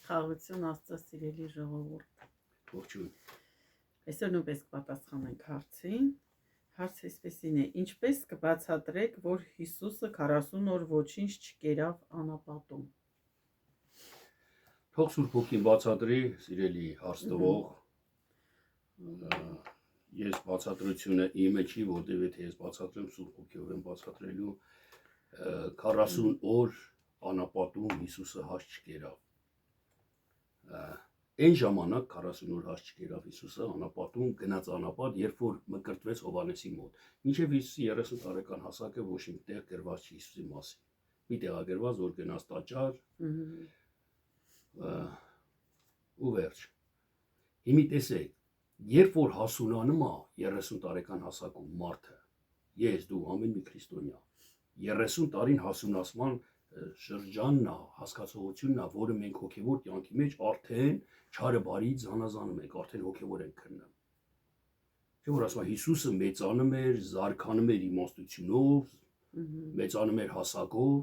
Խաղաղություն Աստծո սիրելի ժողովուրդ։ Ողջույն։ Այսօր նույնպես կպատասխանենք հարցին։ Հարցը այսպեսին է. ինչպես կբացատրեք, որ Հիսուսը 40 օր ոչինչ չկերավ անապատում։ Թող Սուրբ Հոգին բացատրի, սիրելի հարց տվող։ Ես բացատրությունը իմը չի, որտեղ եթե ես բացատրեմ Սուրբ Հոգիով եմ բացատրելու 40 օր անապատում Հիսուսը հաշ չկերավ։ Այն ժամանակ 40 օր հաշ չկերավ Հիսուսը անապատում, գնաց անապատ, երբ որ մկրտվեց Հովհաննեսի մոտ։ Մինչև Հիսուսի 30 տարեկան հասակը ոչ մի տեղ գրված չի Հիսուսի մասին։ Մի տեղ է գրված, որ գնաց տաճար ու վերջ։ Հիմա տեսեք, երբ որ հասունանում է 30 տարեկան հասակում մարդը, ես դու ամեն մի քրիստոնյա 30 տարին հասունացման շրջանն է, հասկացողությունն է, որը մենք հոգևոր կյանքի մեջ արդեն չարը բարիից զանազանում ենք, արդեն հոգևոր ենք քննում։ Չէ՞ որ ասում է Հիսուսը մեծանում էր, զարգանում էր իմաստությունով, մեծանում էր հասակով։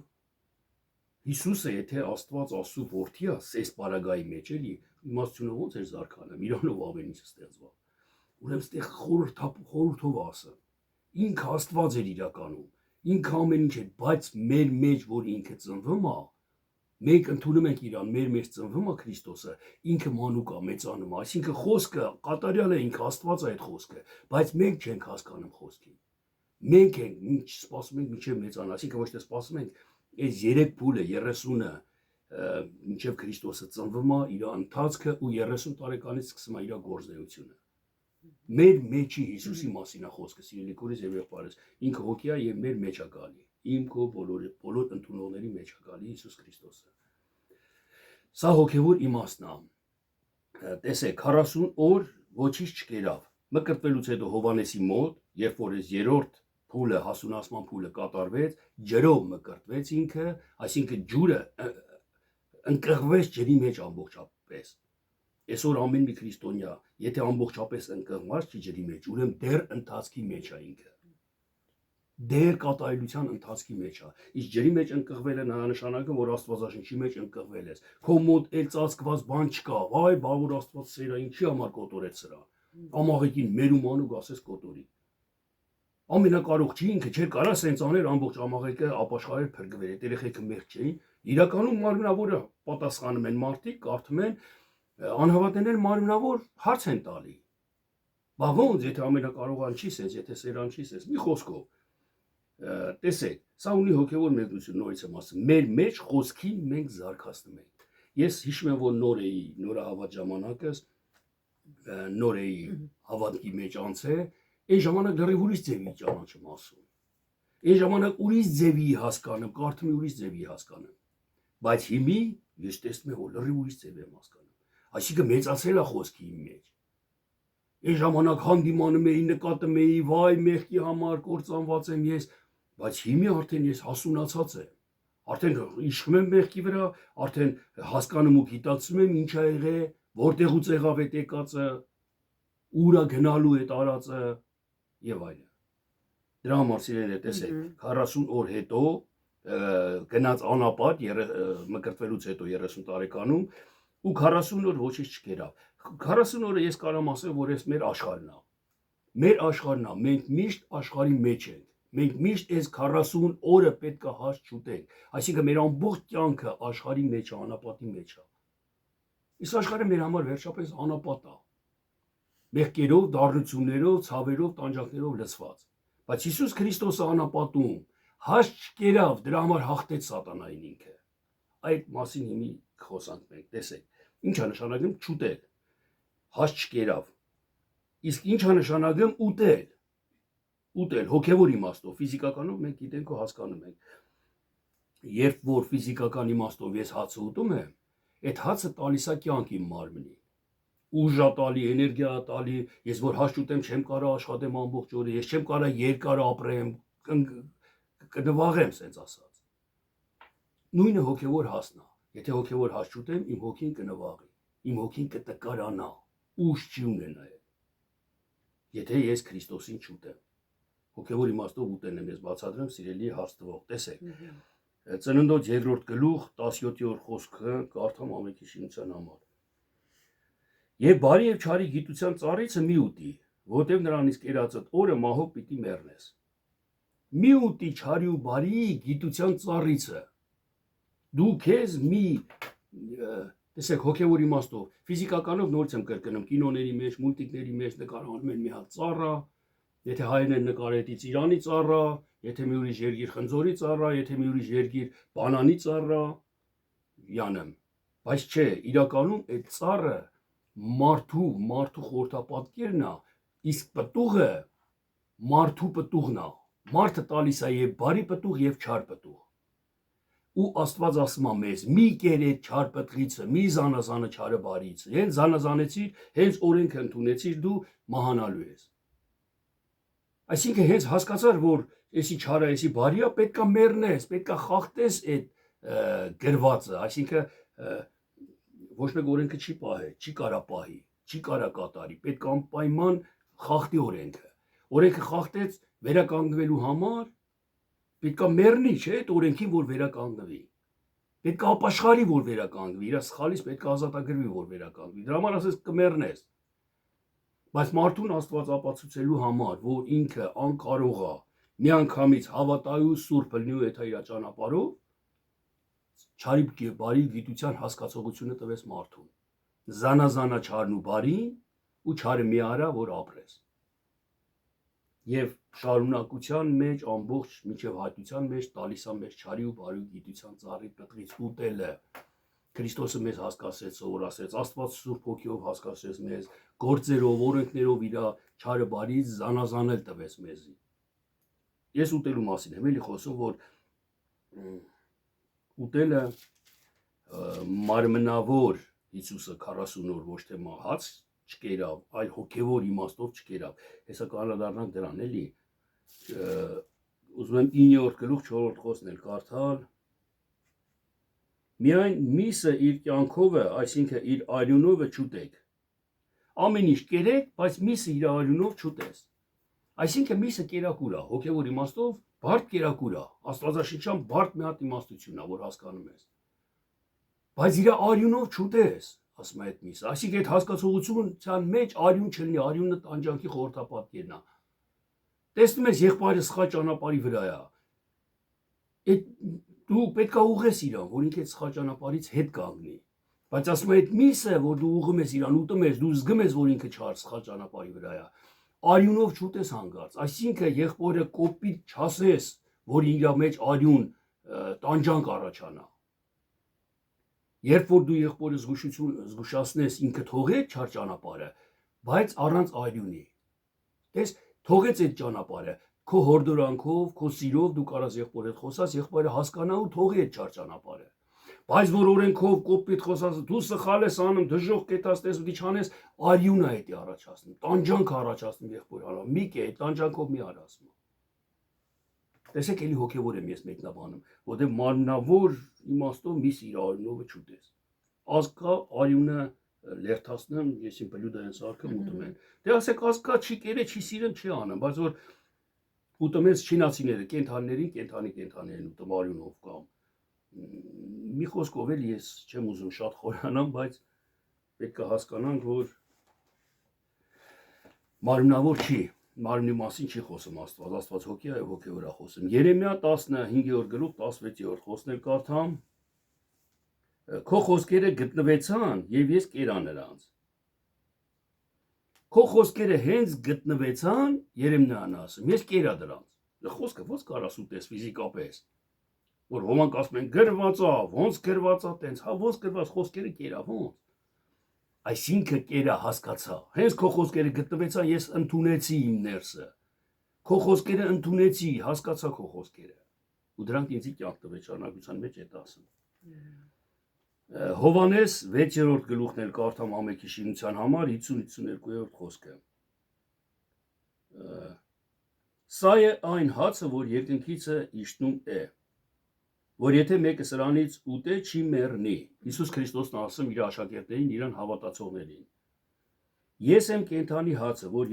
Հիսուսը եթե Աստված Աստծո որդի է, սես պարագայի մեջ էլի, իմաստությունով ոնց էր զարգանում, իրանով ամեն ինչ ստեղծված։ Ուրեմն ստեղ խորհրդով ասը։ Ինքը Աստված էր իրականում, ինքը ամեն ինչ էր, բայց մեր մեջ որ ինքը ծնվում է, մենք ընդունում ենք իրան, մեր մեջ ծնվում է Քրիստոսը, ինքը մանուկ է, մեծանում է, այսինքն խոսքը կատարյալ է, ինքը Աստված է այդ խոսքը, բայց մենք չենք հասկանում խոսքին։ Մենք ենք ինչ սպասում ենք մինչև մեծանա, այսինքն ոչ թե սպասում ենք, այս 3 փուլը 30-ը մինչև Քրիստոսը ծնվում է, իր ընթացքը ու 30 տարեկանից սկսում է իր գործունեությունը։ Մեր մեջի Հիսուսի մասին է խոսքը, սիրելի քուրս եւ եղբայրս, ինքը հոգի է եւ մեր մեջ է գալի։ Իմ քո բոլոր ընդունողների մեջ է գալի Հիսուս Քրիստոսը։ Սա հոգևոր իմաստն է։ Տեսեք, 40 օր ոչինչ չկերավ։ Մկրտվելուց հետո Հովհաննեսի մոտ, երբ որ այս 3-րդ փուլը, հասունացման փուլը կատարվեց, ջրով մկրտվեց ինքը, այսինքն ջուրը ընկղվեց ջրի մեջ ամբողջապես։ Այսօր ամեն մի քրիստոնյա, եթե ամբողջապես ընկղված չի ջրի մեջ, ուրեմն դեռ ընթացքի մեջ է ինքը։ Դեռ կատարելության ընթացքի մեջ է։ Իսկ ջրի մեջ ընկղվելը նշանակում, որ Աստվածաշնչի մեջ ընկղվել ես։ Քո մոտ էլ ծածկված բան չկա։ Վայ, բա որ Աստված սեր է, ինչի համար կոտորեց սրա։ Ամաղեկին մերում անուգ ասես կոտորի։ Ամենակարող չի ինքը, չէր կարա սենց աներ ամբողջ ամաղեկը ապաշխարել փրկվել։ Այդ երեխեքը մեղք չէին։ Իրականում մարմնավորը պատասխանում են մարդիկ, կարդում են անհավատներ մարմնավոր հարց են տալի։ Բա ոնց, եթե ամենակարողան չի սենց, եթե սերան չի սենց, մի խոսքով։ Տեսեք, սա ունի հոգևոր մեկնություն, նորից եմ ասում, մեր մեջ խոսքին մենք զարգացնում ենք։ Ես հիշում եմ, որ նոր էի, նորահավատ ժամանակս, նոր էի հավատքի մեջ անցել, այն ժամանակ լրիվ ուրիշ ձևի ճանաչում ասում։ Այն ժամանակ ուրիշ ձևի հասկանում, կարդում ուրիշ ձևի հասկանում։ Բայց հիմի ես տեսնում եմ, որ լրիվ ուրիշ ձև եմ հասկանում։ Այսինքն մեծացել է խոսքի իմ մեջ։ Այն ժամանակ հանդիմանում էի, նկատում էի, վայ, մեղքի համար կործանված եմ ես, բայց հիմա արդեն ես հասունացած եմ։ Արդեն իշխում եմ մեղքի վրա, արդեն հասկանում ու գիտակցում եմ ինչ ա եղել, որտեղուց եղավ այդ եկածը, ուր է գնալու այդ արածը եւ այլն։ Դրա համար սիրել է տեսեք, 40 օր հետո գնաց անապատ մկրտվելուց հետո 30 տարեկանում ու 40 օր ոչինչ չկերավ։ 40 օրը ես կարամ ասեմ, որ այս մեր աշխարհն է։ Մեր աշխարհն է, մենք միշտ աշխարհի մեջ ենք։ Մենք միշտ այս 40 օրը պետք է հաշ չուտենք։ Այսինքն մեր ամբողջ կյանքը աշխարհի մեջ է, անապատի մեջ է։ Այս աշխարհը մեր համար վերջապես անապատ է։ Մեղքերով, դառնություններով, ցավերով, տանջանքներով լցված։ Բայց Հիսուս Քրիստոսը անապատում հաշ չկերավ, դրա համար հաղթեց սատանային ինքը։ Այդ մասին հիմի խոսանք մենք, տեսեք, ինչ է նշանակում չուտել, հաշ չկերավ, իսկ ինչ է նշանակում ուտել, ուտել, հոգևոր իմաստով, ֆիզիկականով մենք գիտենք ու հասկանում ենք, երբ որ ֆիզիկական իմաստով ես հացը ուտում եմ, այդ հացը տալիս է կյանք իմ մարմնին, ուժ է տալի, էներգիա է տալի, ես որ հաշ ուտեմ չեմ կարող աշխատեմ ամբողջ օրը, ես չեմ կարող երկար ապրեմ, կնվաղեմ սենց ասած։ Նույնը հոգևոր հասն է, եթե հոգևոր հաս չուտեմ, իմ հոգին կնվաղի, իմ հոգին կտկարանա, ուժ չի ունենա է, եթե ես Քրիստոսին չուտեմ, հոգևոր իմաստով ուտելն եմ ես բացատրեմ, սիրելի հարց տվող, տեսեք, Ծննդոց 2-րդ գլուխ 17-րդ խոսքը կարդամ ամենքի շինության համար։ Եվ բարի եւ չարի գիտության ծառիցը մի ուտի, որտեղ նրանից կերածդ օրը մահով պիտի մեռնես։ Մի ուտի չարի ու բարի գիտության ծառիցը։ Դու քեզ մի տեսեք հոգեվոր իմաստով, ֆիզիկականով նորից եմ կրկնում, կինոների մեջ, մուլտիկների մեջ նկարահանում են մի հատ ծառա, եթե հայերն են նկարել Իրանի ծառա, եթե մի ուրիշ երկիր խնձորի ծառա, եթե մի ուրիշ երկիր բանանի ծառա, յանեմ։ Բայց չէ, իրականում այդ ծառը մարդու խորհրդապատկերն է, իսկ պտուղը մարդու պտուղն է։ Մարդը տալիս է եւ բարի պտուղ եւ չար պտուղ։ Ու Աստված ասում է մեզ՝ մի կեր այդ չար պտղիցը, մի զանազանը չարը բարիցը։ Հենց զանազանեցիր, հենց օրենքը ընդունեցիր, դու մահանալու ես։ Այսինքն հենց հասկացար, որ էսի չարը, էսի բարիա, պետքա մեռնես, պետքա խախտես այդ գրվածը, այսինքն ոչ մեկ օրենքը չի պահել, չի կարա պահի, չի կարա կատարի, պետք է անպայման խախտի օրենքը։ Օրենքը խախտեց վերականգնվելու համար, պետք է մեռնի, չէ՞, այդ օրենքին, որ վերականգնվի։ Պետք է ապաշխարի, որ վերականգնվի, իր սխալից պետք է ազատագրվի, որ վերականգնվի։ Դրա համար ասես կմեռնես։ Բայց մարդուն Աստված ապացուցելու համար, որ ինքը անկարող է, միանգամից հավատայու սուրբ լինի ու եթե իր ճանապարհով չարի բարի գիտության հասկացողությունը տվեց մարդուն։ Զանազանա չարն ու բարին ու չարը մի արա, որ ապրես։ Եվ շարունակության մեջ ամբողջ միջև հայտության մեջ տալիս է մեզ չարի ու բարի գիտության ծառի պտղից ուտելը։ Քրիստոսը մեզ հասկացեց, սովորացրեց, Աստված Սուրբ Հոգիով հասկացրեց մեզ, գործերով, օրենքներով իր չարը բարից զանազանել տվեց մեզի։ Ես ուտելու մասին եմ էլի խոսում, որ ուտելը մարմնավոր Հիսուսը 40 օր ոչ թե մահաց չկերավ, այլ հոգևոր իմաստով չկերավ։ Հեսա կանադառնանք դրան էլի։ Ուզում եմ 9-րդ գլուխ 4-րդ խոսքն էլ կարդալ։ Միայն միսը իր կյանքով է, այսինքն իր արյունով չուտեք։ Ամեն ինչ կերեք, բայց միսը իր արյունով չուտես։ Այսինքն միսը կերակուր է, հոգևոր իմաստով բարդ կերակուր է, աստվածաշնչյան բարդ մի հատ իմաստություն է, որ հասկանում ես։ Բայց իր արյունով չուտես, ասում է այդ միսը։ Այսինքն այդ հասկացողության մեջ արյուն չլինի, արյունը տանջանքի խորհրդապատկերն է։ Տեսնում ես եղբայրը սխալ ճանապարհի վրա է։ Այդ դու պետք է ուղես իրան, որ ինքը այդ սխալ ճանապարհից հետ կանգնի։ Բայց ասում է այդ միսը, որ դու ուղում ես իրան, ուտում ես, դու զգում ես, որ ինքը չար սխալ ճանապարհի վրա է։ Արյունով չուտես հանգած, այսինքն եղբորը կոպիտ չասես, որ իր մեջ արյուն տանջանք առաջանա։ Երբ որ դու եղբորը զգուշացնես, ինքը թողեց չար ճանապարհը, բայց առանց արյունի։ Տես, թողեց այդ ճանապարհը, քո հորդորանքով, քո սիրով դու կարաս եղբոր հետ խոսաս, եղբայրը հասկանա ու թողի այդ չար ճանապարհը։ Բայց որ օրենքով կոպիտ խոսած, դու սխալ ես անում, դժոխք կետաս, տես ու չանես, արյուն է դա առաջացնում, տանջանք առաջացնում եղբոր հանա։ Մի կե այդ տանջանքով մի արա ասում։ Տեսեք, էլի հոգևոր եմ ես մեկնաբանում, որտեղ մարմնավոր իմաստով միս իր արյունով չուտես։ Ազգա արյունը լերթացնեմ, ես իմ բլյուդը են սարքում ուտում են։ Դե ասեք ազգա չի կերե, չի սիրեմ, չի անեմ, բայց որ ուտում ես չինացիները, կենթանիներին, կենթանի են ուտում արյունով կամ մի խոսքով էլ ես չեմ ուզում շատ խորանամ, բայց պետք է հասկանանք, որ մարմնավոր չի, մարմնի մասին չի խոսում Աստված, Աստված հոգի է, հոգևոր է խոսում։ Երեմիա 15-րդ գլուխ 16-րդ խոսքն էլ կարդամ։ Քո խոսքերը գտնվեցան եւ ես կերա նրանց։ Քո խոսքերը հենց գտնվեցան, Երեմիան ասում, ես կերա դրանց։ Դա խոսքը ո՞նց կարաս ուտես ֆիզիկապես։ Որ ոմանք ասում են գրվածա, ոնց գրվածա, տենց, հա ոնց գրված խոսքերը կերա, ոնց։ Այսինքն կերա հասկացա։ Հենց քո խոսքերը գտնվեցան, ես ընդունեցի իմ ներսը։ Քո խոսքերը ընդունեցի, հասկացա քո խոսքերը։ Ու դրանք ինձ կյանք տվեց շարունակության մեջ այդ ասում։ Հովանես 6-րդ գլուխն էլ կարդամ ամենքի շինության համար 50-52-րդ խոսքը։ Սա է այն հացը, որ երկնքիցը իջնում է, որ եթե մեկը սրանից ուտե, չի մեռնի։ Հիսուս Քրիստոսն ասում իր աշակերտներին, իրան հավատացողներին։ Ես եմ կենդանի հացը, որ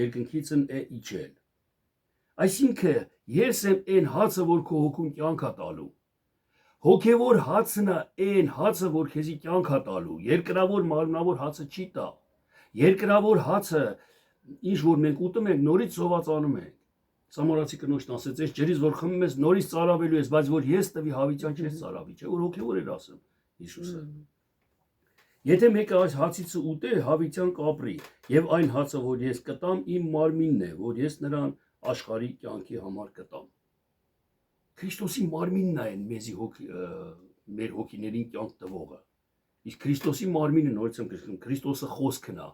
երկնքիցն է իջել։ Այսինքն Ես եմ այն հացը, որ քո հոգուն կյանք է տալու։ Հոգևոր հացն է այն հացը, որ քեզի կյանք է տալու։ Երկրավոր մարմնավոր հացը չի տա։ Երկրավոր հացը, ինչ որ մենք ուտում ենք, նորից սովածանում ենք։ Սամարացի կնոջն ասեց, այս ջրից որ խմում ես, նորից ծարավելու ես, բայց որ ես տվի հավիտյան չես ծարավի, չէ՞ որ հոգևոր էր ասում Հիսուսը։ Եթե մեկը այս հացից ուտե, հավիտյան կապրի, եւ այն հացը, որ ես կտամ, իմ մարմինն է, որ ես նրան աշխարհի կյանքի համար կտամ։ Քրիստոսի մարմինն է այն մեզի մեր հոգիներին կյանք տվողը։ Իսկ Քրիստոսի մարմինը նորից եմ գրում, Քրիստոսը խոսքն է։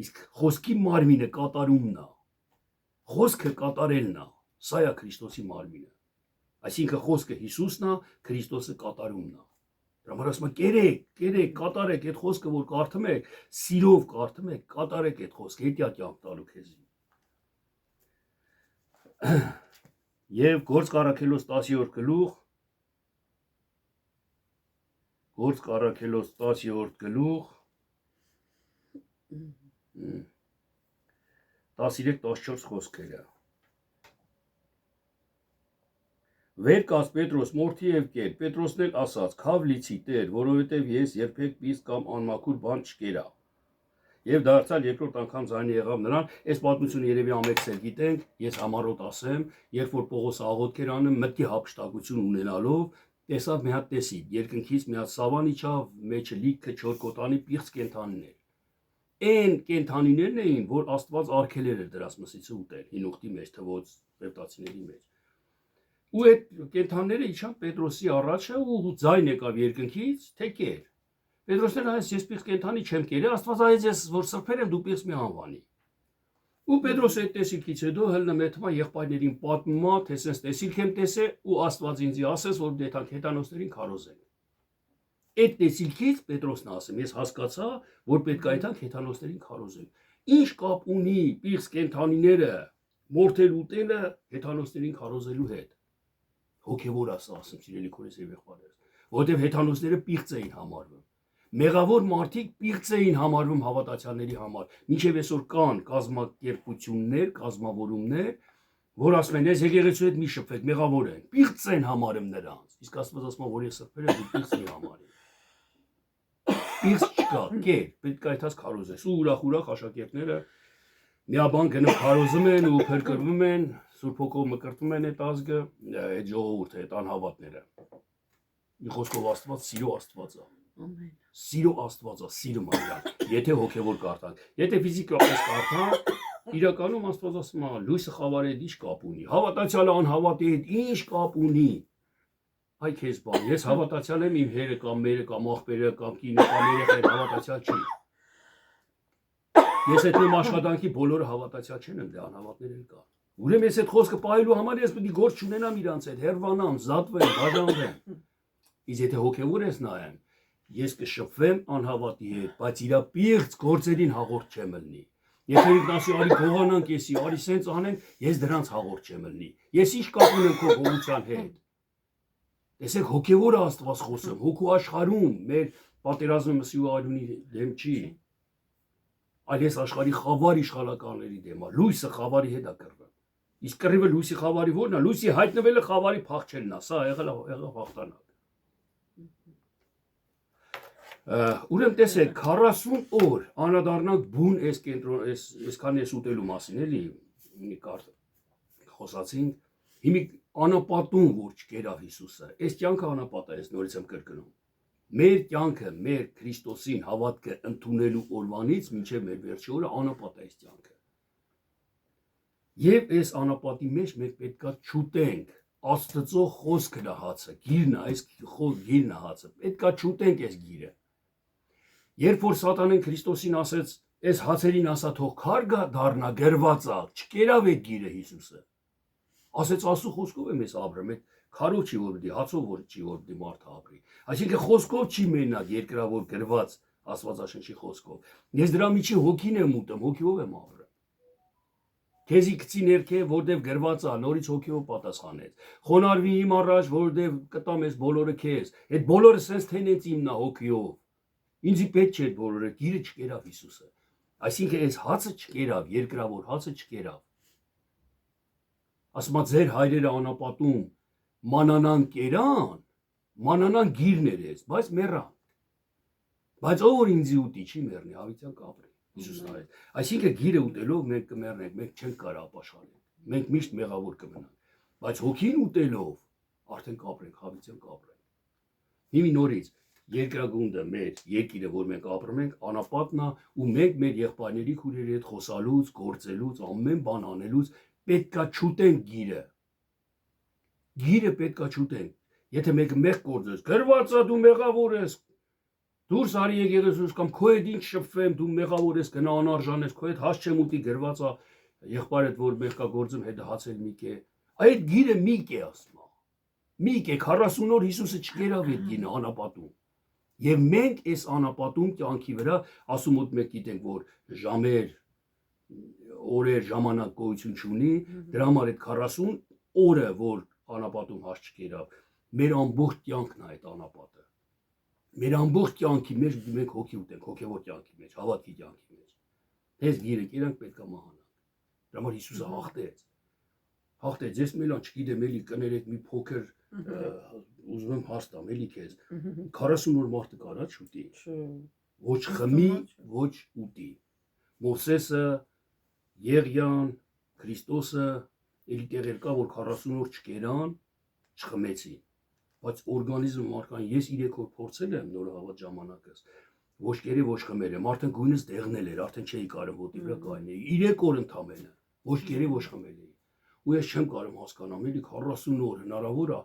Իսկ խոսքի մարմինը կատարումն է։ Խոսքը կատարելն է։ Սա է Քրիստոսի մարմինը։ Այսինքն խոսքը Հիսուսն է, Քրիստոսը կատարումն է։ Դրա համար ասում եմ, կերեք, կատարեք այդ խոսքը, որ կարդում եք, սիրով կարդում եք, կատարեք այդ խոսքը, հետիա կյանք տալու քեզի։ Եվ Գործք առաքելոց 10-րդ գլուխ 13-14 խոսքերը։ Վեր կաց Պետրոս մորթի եւ կեր, Պետրոսն էլ ասաց. «Քավ լիցի Տեր, որովհետեւ ես երբեք պիստ կամ անմաքուր բան չկերա»։ Եվ դարձյալ երկրորդ անգամ ձայնը եղավ նրան, այս պատմությունը երևի ամենքս էլ գիտենք, ես համառոտ ասեմ, երբ որ Պողոս աղոթք էր անում, մտքի հափշտակություն ունենալով, տեսավ մի հատ տեսի, երկնքից մի հատ սավան իջավ, մեջը լիքը 4 կոտանի պիղծ կենդանիներ։ Այն կենդանիներն էին, որ Աստված արգելեր էր դրած մսիցը ուտել, հին ուխտի մեջ, թվոց Ղևտացիների մեջ։ Ու այդ կենդանները իջան Պետրոսի առաջը ու ձայն եկավ երկնքից, թե կեր։ Պետրոսն ասաց, ես պիղծ կենդանի չեմ կերել, Աստված այց ես որ սրբել եմ, դու պիղծ մի անվանի։ Ու Պետրոսը այդ տեսիլքից հետո հելնը մեթմա եղբայրներին պատմումա, թե սենց տեսիլք եմ տեսել ու Աստված ինձ ասեց, որ դետանք հեթանոսներին քարոզենք։ Այդ տեսիլքից Պետրոսն ասում, ես հասկացա, որ պետք է այդանք հեթանոսներին քարոզենք։ Ինչ կապ ունի պիղծ կենդանիները մորթել ուտելը հեթանոսներին քարոզելու հետ։ Հոգևոր ասում, սիրելի քորես եւ եղբայրներ, որովհետեւ հեթանոսները պիղծ էին համարվում։ Մեղավոր մարդիկ պիղծ էին համարվում հավատացյալների համար։ Մինչև այսօր կան կազմակերպություններ, կազմավորումներ, որ ասում են, այս եկեղեցու հետ մի շփվեք, մեղավոր են, պիղծ են համարում նրանց։ Իսկ Աստված ասում է, որ ես սրբել եմ, դու պիղծ մի համարի։ Պիղծ չկա, կեր, պետք է այդպես քարոզես։ Ու ուրախ աշակերտները միաբան գնում քարոզում են ու փրկվում են, Սուրբ Հոգով մկրտում են այդ ազգը, այդ ժողովուրդը, այդ անհավատները։ Մի խոսքով Աստված սիրո Աստված է։ Ամեն։ Սիրո Աստված է, սիրում է իրան, եթե հոգևոր կարդանք։ Եթե ֆիզիկապես կարդանք, իրականում Աստված ասում է, լույսը խավարի հետ ինչ կապ ունի, հավատացյալը անհավատի հետ ինչ կապ ունի։ Այ քեզ բան, ես հավատացյալ եմ, իմ հերը կամ մերը կամ աղբերը կամ կինը կամ երեխան հավատացյալ չի։ Ես այդ նույն աշխատանքի բոլորը հավատացյալ չեն, դե անհավատներ էլ կան։ Ուրեմն ես այդ խոսքը պահելու համար ես պետք է գործ չունենամ իրանց հետ, հերվանամ, զատվեմ, բաժանվեմ։ Իսկ եթե հոգևոր ես նայեմ, ես կշփվեմ անհավատի հետ, բայց իր պիղծ գործերին հաղորդ չեմ ելնի։ Եթե ինքն ասի, արի գողանանք եսի, արի սենց անենք, ես դրանց հաղորդ չեմ ելնի։ Ես ինչ կապ ունեմ քո գողության հետ։ Տեսեք, հոգևոր Աստված խոսում, հոգու աշխարհում մեր պատերազմը մսի ու արյունի դեմ չի։ Այլ ես աշխարհի խավար իշխանականների դեմ եմ, լույսը խավարի հետ է կռվում։ Իսկ կռիվը լույսի խավարի ո՞րն է, լույսի հայտնվելը խավարի փախչելն է, սա եղավ հաղթանակ։ Ուրեմն տեսեք 40 օր անդառնանք բուն այս կենտրոն այսքան էս ուտելու մասին էլի խոսացինք հիմի անապատում որ չկերավ Հիսուսը այս կյանքը անապատ է ես նորից եմ կրկնում մեր կյանքը մեր Քրիստոսին հավատքը ընդունելու օրվանից մինչև մեր վերջի օրը անապատ է այս կյանքը եւ այս անապատի մեջ մենք պետքա չուտենք Աստծո խոսքն է հացը գիրն է այս գիրն է հացը պետքա չուտենք այս գիրը Երբ որ Սատանեն Քրիստոսին ասեց, այս հացերին ասա թող քար դառնա գրված է, չկերավ այդ գիրը Հիսուսը։ Ասեց Աստծո խոսքով եմ ես ապրում, այդ քարով չի որ դի, հացով որ չի որ դի մարդը ապրի։ Այսինքն խոսքով չի մենակ երկրավոր գրված Աստվածաշնչի խոսքով։ Ես դրա միջի հոգին եմ ուտում, հոգիով եմ ապրում։ Քեզի գցի ներքև, որտեվ գրված է, նորից հոգիով պատասխանեց։ Խոնարհվի իմ առաջ, որտեվ կտամ ես բոլորը քեզ։ Այդ բոլորը sense թենեց իմնա հոգիով։ Ինձի պետք չէ բոլորը, գիրը չկերավ Հիսուսը։ Այսինքն այս հացը չկերավ, երկրավոր հացը չկերավ։ ասում է ձեր հայրերը անապատում մանանան կերան, մանանան գիր ներեց, բայց մեռան։ Բայց ով որ ինձ ուտի չի մեռնի, հավիտյան կապրի։ Հիսուսն արեց։ Այսինքն գիրը ուտելով մենք կմեռնենք, մենք չենք կարող ապաշխարել։ Մենք միշտ մեղավոր կմնանք, բայց հոգին ուտելով արդեն կապրենք, հավիտյան կապրենք։ Հիմի նորից երկրագունդը մեր երկիրը, որ մենք ապրում ենք, անապատն է ու մենք մեր եղբայրների քուրերի հետ խոսալուց, գործելուց, ամեն բան անելուց պետքա չուտենք գիրը։ Գիրը պետքա չուտենք։ Եթե մեկը մեղ գործես, գրված է դու մեղավոր ես, դուրս արի եկեղեցուց կամ քո հետ ինչ շփվեմ, դու մեղավոր ես, գնա անարժան ես, քո հետ հաց չեմ ուտի, գրված է եղբայրդ որ մեղքա գործում հետ հացել մի կե։ Այդ գիրը մի կե ասում է։ Մի կե 40 օր Հիսուսը չկերավ այդ գինը անապատում։ Եվ մենք այս անապատում կյանքի վրա ասում ότι մենք գիտենք որ ժամեր, օրեր, ժամանակ գոյություն չունի, դրա համար այդ 40 օրը որ անապատում հաշ չկերավ, մեր ամբողջ կյանքն է այդ անապատը։ Մեր ամբողջ կյանքի մեջ մենք հոգի ուտենք, հոգևոր կյանքի մեջ, հավատքի կյանքի մեջ։ Այս գիրը կերանք պետքա մահանանք։ Դրա համար Հիսուսը հաղթեց։ Հաղթեց, ես մելան չգիտեմ, էլի կներեք մի փոքր ուզում եմ հաստամ, էլի քեզ 40 օր մարդը կարա չուտի։ Ոչ խմի, ոչ ուտի։ Մովսեսը, Եղիան, Քրիստոսը էլի տեղեր կա, որ 40 օր չկերան, չխմեցին։ Բայց օրգանիզմը մարդկային ես 3 օր փորձել եմ նորահավատ ժամանակս։ Ոչ կերի, ոչ խմել եմ, արդեն գույնս դեղնել էր, արդեն չէի կարող ոտի վրա կայնեի։ 3 օր ընդամենը։ Ոչ կերի, ոչ խմել էի։ Ու ես չեմ կարող հասկանամ, էլի 40 օր հնարավոր է,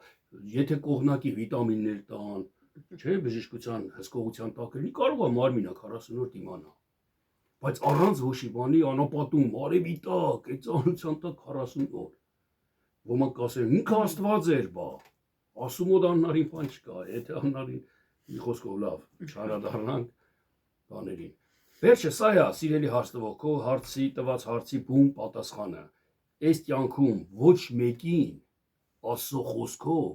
եթե կողմնակի վիտամիններ տան, չէ, բժշկության հսկողության տակ էլի կարող է մարմինը 40 օր դիմանա։ Բայց առանց ոչի բանի անապատում, արևի տակ, այդ ծանրության տակ 40 օր։ Ոմանք կասեն, ինքը Աստված էր, բա։ Ասում որ աննարին բան չկա, եթե աննարին մի խոսքով լավ, չարադառնանք բաներին։ Վերջը սա է, սիրելի հարցնող, քո հարցի տված հարցի բուն պատասխանը։ Այս կյանքում ոչ մեկին Աստծո խոսքով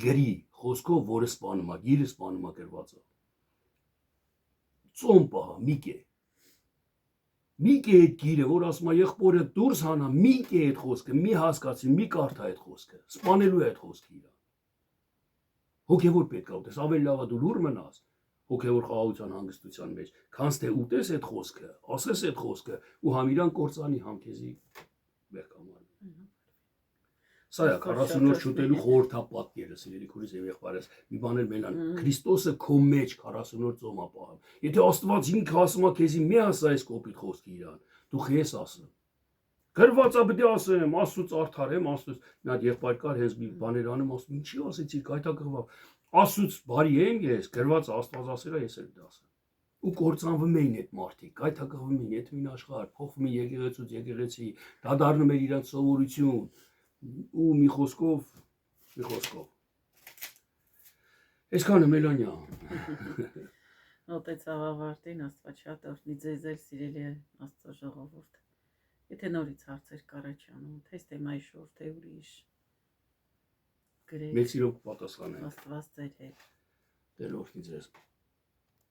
գրի, խոսքով, որը սպանում է, գիրը սպանում է գրված է։ Ծոմ պահա, մի կե։ Մի կե այդ գիրը, որ ասում է եղբորը դուրս հանա, մի կե այդ խոսքը, մի հասկացի, մի կարդա այդ խոսքը, սպանելու է այդ խոսքը իրան։ Հոգևոր պետք է ուտես, ավելի լավ է դու լուր մնաս հոգևոր խաղաղության հանգստության մեջ, քանց թե ուտես այդ խոսքը, ասես այդ խոսքը ու համ իրան կործանի, համ քեզի վերկամարի։ Սա է 40 օր չուտելու խորհրդապատկերը, սիրելի քուրիս եւ եղբայրս, մի բան էլ մենան, Քրիստոսը քո մեջ 40 օր ծոմ է պահում։ Եթե Աստված ինքը ասում է քեզի մի ասա այս կոպիտ խոսքը իրան, դու խես ասում։ Գրված է պետք է ասեմ, Աստծուց արդար եմ, Աստծուց մի հատ եղբայր կար, հենց մի բաներ անում, ասում ինչի ասեցի, գայթակղվա։ Աստծուց բարի եմ ես, գրված Աստված ասել է, ես էլ դասեմ։ Ու կործանվում էին այդ մարդիկ, գայթակղվում էին, եթմին աշխարհ, փոխվում էին եկեղեցուց եկեղեցի, դա դառնում էր իրանց սովորություն ու մի խոսքով։ Այսքանը Մելանյա։ Մոտեցավ ավարտին, Աստված շատ օրհնի ձեզ էլ սիրելի Աստծո ժողովուրդ։ Եթե նորից հարցեր կարաչանում, թե թեմայի շուրջ, թե ուրիշ գրեք։ Մեծ սիրով պատասխանենք։ Աստված ձեր հետ։ Տեր օրհնի ձեզ։